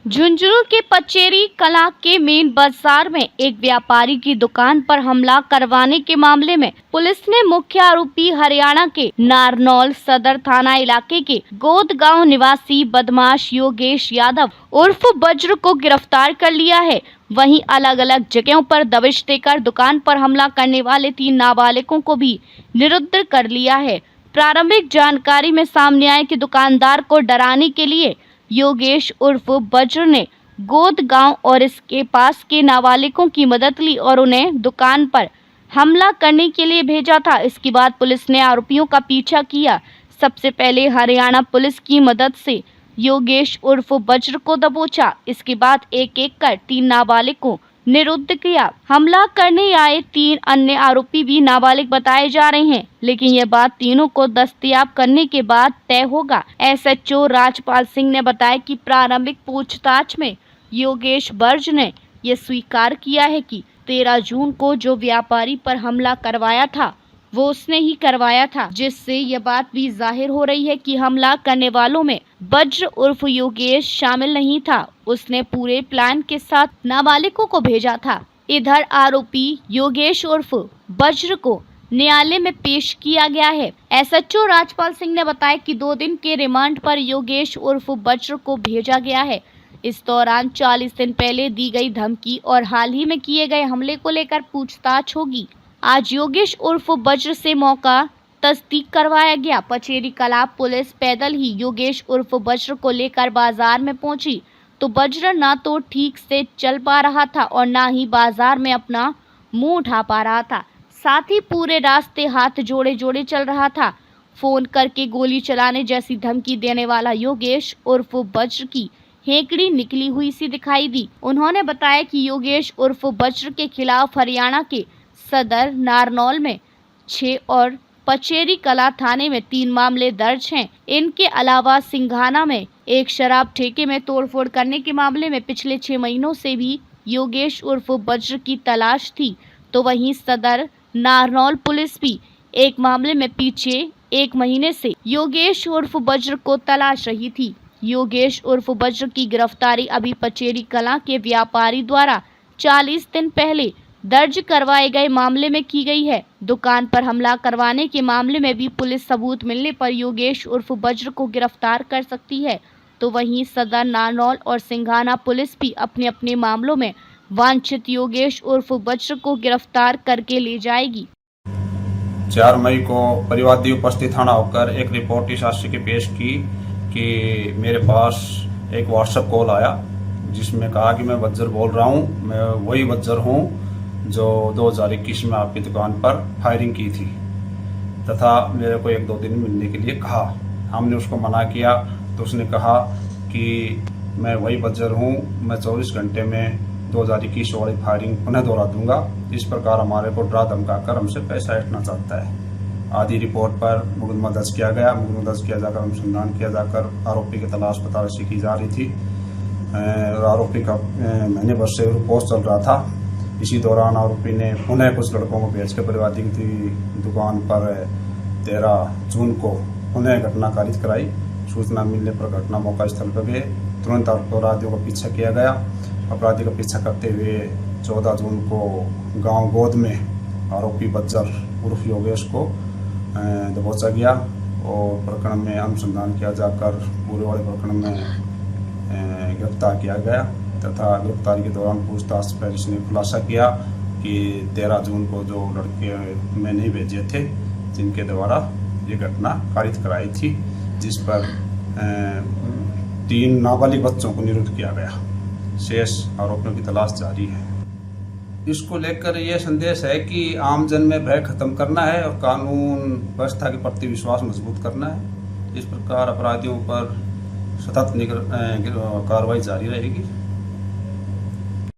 झुंझुनू के पचेरी कला के मेन बाजार में एक व्यापारी की दुकान पर हमला करवाने के मामले में पुलिस ने मुख्य आरोपी हरियाणा के नारनौल सदर थाना इलाके के गोद गांव निवासी बदमाश योगेश यादव उर्फ वज्र को गिरफ्तार कर लिया है। वहीं अलग अलग जगहों पर दबिश देकर दुकान पर हमला करने वाले 3 नाबालिगों को भी निरुद्ध कर लिया है। प्रारंभिक जानकारी में सामने आए कि दुकानदार को डराने के लिए योगेश उर्फ वज्र ने गोद गांव और इसके पास के नाबालिगों की मदद ली और उन्हें दुकान पर हमला करने के लिए भेजा था। इसके बाद पुलिस ने आरोपियों का पीछा किया। सबसे पहले हरियाणा पुलिस की मदद से योगेश उर्फ वज्र को दबोचा। इसके बाद एक एक कर 3 नाबालिग को निरुद्ध किया। हमला करने आए 3 अन्य आरोपी भी नाबालिग बताए जा रहे हैं, लेकिन यह बात तीनों को दस्तयाब करने के बाद तय होगा। एसएचओ राजपाल सिंह ने बताया कि प्रारंभिक पूछताछ में योगेश वज्र ने यह स्वीकार किया है कि 13 जून को जो व्यापारी पर हमला करवाया था वो उसने ही करवाया था, जिससे यह बात भी जाहिर हो रही है कि हमला करने वालों में वज्र उर्फ योगेश शामिल नहीं था। उसने पूरे प्लान के साथ नाबालिगों को भेजा था। इधर आरोपी योगेश उर्फ वज्र को न्यायालय में पेश किया गया है। एसएचओ राजपाल सिंह ने बताया कि 2 दिन के रिमांड पर योगेश उर्फ वज्र को भेजा गया है। इस दौरान 40 दिन पहले दी गई धमकी और हाल ही में किए गए हमले को लेकर पूछताछ होगी। आज योगेश उर्फ वज्र से मौका तस्दीक करवाया गया। पचेरी कला पुलिस पैदल ही योगेश उर्फ वज्र को लेकर बाजार में पहुंची तो वज्र ना तो ठीक से चल पा रहा था और ना ही बाजार में अपना मुंह उठा पा रहा था। साथ ही पूरे रास्ते हाथ जोड़े जोड़े चल रहा था। फोन करके गोली चलाने जैसी धमकी देने वाला योगेश उर्फ वज्र की हेकड़ी निकली हुई सी दिखाई दी। उन्होंने बताया कि योगेश उर्फ वज्र के खिलाफ हरियाणा के सदर नारनौल में 6 और पचेरी कला थाने में 3 मामले दर्ज हैं। इनके अलावा सिंघाना में एक शराब ठेके में तोड़फोड़ करने के मामले में पिछले 6 महीनों से भी योगेश उर्फ वज्र की तलाश थी। तो वहीं सदर नारनौल पुलिस भी एक मामले में पीछे 1 महीने से योगेश उर्फ वज्र को तलाश रही थी। योगेश उर्फ वज्र की गिरफ्तारी अभी पचेरी कला के व्यापारी द्वारा 40 दिन पहले दर्ज करवाए गए मामले में की गई है। दुकान पर हमला करवाने के मामले में भी पुलिस सबूत मिलने पर योगेश उर्फ वज्र को गिरफ्तार कर सकती है। तो वहीं सदर नारनौल और सिंघाना पुलिस भी अपने अपने मामलों में वांछित योगेश उर्फ वज्र को गिरफ्तार करके ले जाएगी। 4 मई को परिवादी उपस्थित थाना होकर एक रिपोर्ट इस आशय की पेश की कि मेरे पास एक व्हाट्सएप कॉल आया जिसमें कहा कि मैं वज्र बोल रहा हूँ, मैं वही वज्र हूँ जो 2021 में आपकी दुकान पर फायरिंग की थी तथा मेरे को 1-2 दिन मिलने के लिए कहा। हमने उसको मना किया तो उसने कहा कि मैं वही वज्र हूँ, मैं 24 घंटे में 2021 वाली फायरिंग पुनः दोहरा दूंगा। इस प्रकार हमारे को डरा धमका कर हमसे पैसा ऐंठना चाहता है। आदि रिपोर्ट पर मुकदमा दर्ज किया गया। मुकदमा दर्ज किया जाकर अनुसंधान किया जाकर आरोपी की तलाश तलाशी की जा रही थी। आरोपी का महीने भर से पोस्ट चल रहा था। इसी दौरान आरोपी ने पुनः कुछ लड़कों को भेज कर परिवादी की दुकान पर 13 जून को पुनः घटना कारित कराई। सूचना मिलने पर घटना मौका स्थल पर गए। तुरंत अपराधियों का पीछा किया गया। अपराधी का पीछा करते हुए 14 जून को गांव गोद में आरोपी वज्र उर्फ योगेश को दबोचा गया और प्रकरण में अनुसंधान किया जाकर पूरे वाले प्रकरण में गिरफ्तार किया गया तथा गिरफ्तारी के दौरान पूछताछ पर इसने खुलासा किया कि 13 जून को जो लड़के मैंने भेजे थे जिनके द्वारा ये घटना कारित कराई थी, जिस पर 3 नाबालिग बच्चों को निरुद्ध किया गया। शेष आरोपियों की तलाश जारी है। इसको लेकर यह संदेश है कि आम जन में भय खत्म करना है और कानून व्यवस्था के प्रति विश्वास मजबूत करना है। इस प्रकार अपराधियों पर सतत कार्रवाई जारी रहेगी।